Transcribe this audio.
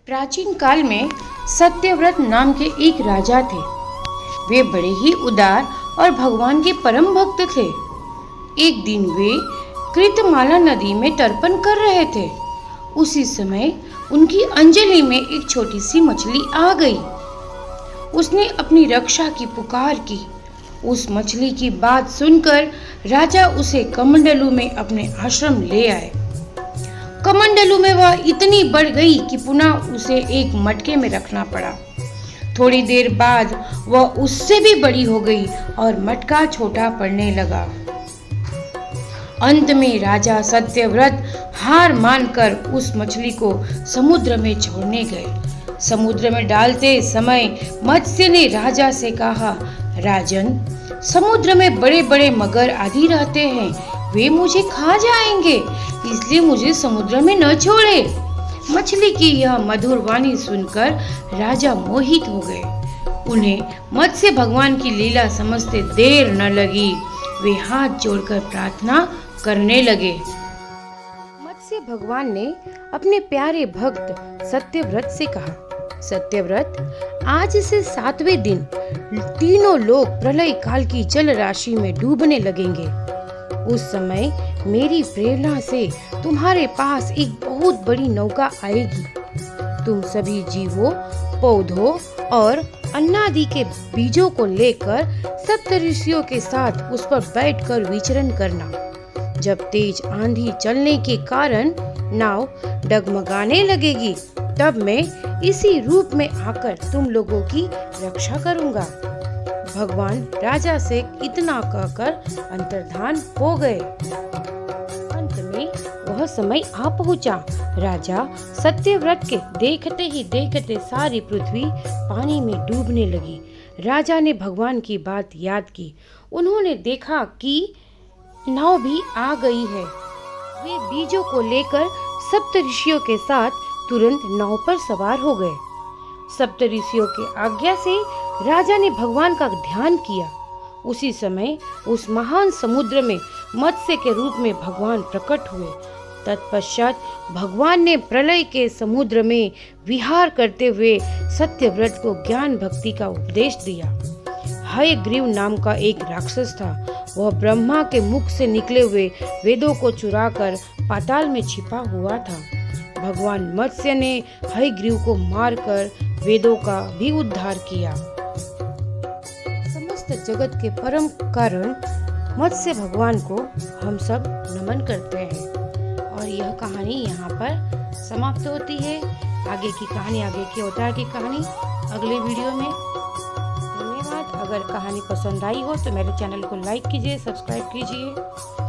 प्राचीन काल में सत्यव्रत नाम के एक राजा थे। वे बड़े ही उदार और भगवान के परम भक्त थे। एक दिन वे कृतमाला नदी में तर्पण कर रहे थे। उसी समय उनकी अंजलि में एक छोटी सी मछली आ गई। उसने अपनी रक्षा की पुकार की। उस मछली की बात सुनकर राजा उसे कमंडलू में अपने आश्रम ले आए। कमंडलू में वह इतनी बढ़ गई कि पुनः उसे एक मटके में रखना पड़ा। थोड़ी देर बाद वह उससे भी बड़ी हो गई और मटका छोटा पड़ने लगा। अंत में राजा सत्यव्रत हार मानकर उस मछली को समुद्र में छोड़ने गए। समुद्र में डालते समय मत्स्य ने राजा से कहा, राजन, समुद्र में बड़े बड़े मगर आदि रहते हैं, वे मुझे खा जाएंगे, इसलिए मुझे समुद्र में न छोड़े। मछली की यह मधुर वाणी सुनकर राजा मोहित हो गए। उन्हें मत्स्य भगवान की लीला समझते देर न लगी। वे हाथ जोड़कर प्रार्थना करने लगे। मत्स्य भगवान ने अपने प्यारे भक्त सत्यव्रत से कहा, सत्यव्रत, आज से 7वें दिन तीनों लोग प्रलय काल की जल राशि में डूबने लगेंगे। उस समय मेरी प्रेरणा से तुम्हारे पास एक बहुत बड़ी नौका आएगी। तुम सभी जीवों, पौधों और अन्नादि के बीजों को लेकर सप्तऋषियों के साथ उस पर बैठकर विचरण करना। जब तेज आंधी चलने के कारण नाव डगमगाने लगेगी, तब मैं इसी रूप में आकर तुम लोगों की रक्षा करूंगा। भगवान राजा से इतना कहकर अंतर्धान हो गए। अंत में वह समय आ पहुंचा। राजा सत्यव्रत के देखते ही देखते सारी पृथ्वी पानी में डूबने लगी। राजा ने भगवान की बात याद की। उन्होंने देखा कि नाव भी आ गई है। वे बीजों को लेकर सप्तऋषियों के साथ तुरंत नाव पर सवार हो गए। सप्तऋषियों की आज्ञा से राजा ने भगवान का ध्यान किया। उसी समय उस महान समुद्र में मत्स्य के रूप में भगवान प्रकट हुए। तत्पश्चात भगवान ने प्रलय के समुद्र में विहार करते हुए सत्यव्रत को ज्ञान भक्ति का उपदेश दिया। हयग्रीव नाम का एक राक्षस था। वह ब्रह्मा के मुख से निकले हुए वेदों को चुराकर पाताल में छिपा हुआ था। भगवान मत्स्य ने हयग्रीव को मारकर वेदों का भी उद्धार किया। समस्त जगत के परम कारण मत्स्य भगवान को हम सब नमन करते हैं। और यह कहानी यहाँ पर समाप्त होती है। आगे की कहानी, आगे के अवतार की कहानी अगले वीडियो में। धन्यवाद। अगर कहानी पसंद आई हो तो मेरे चैनल को लाइक कीजिए, सब्सक्राइब कीजिए।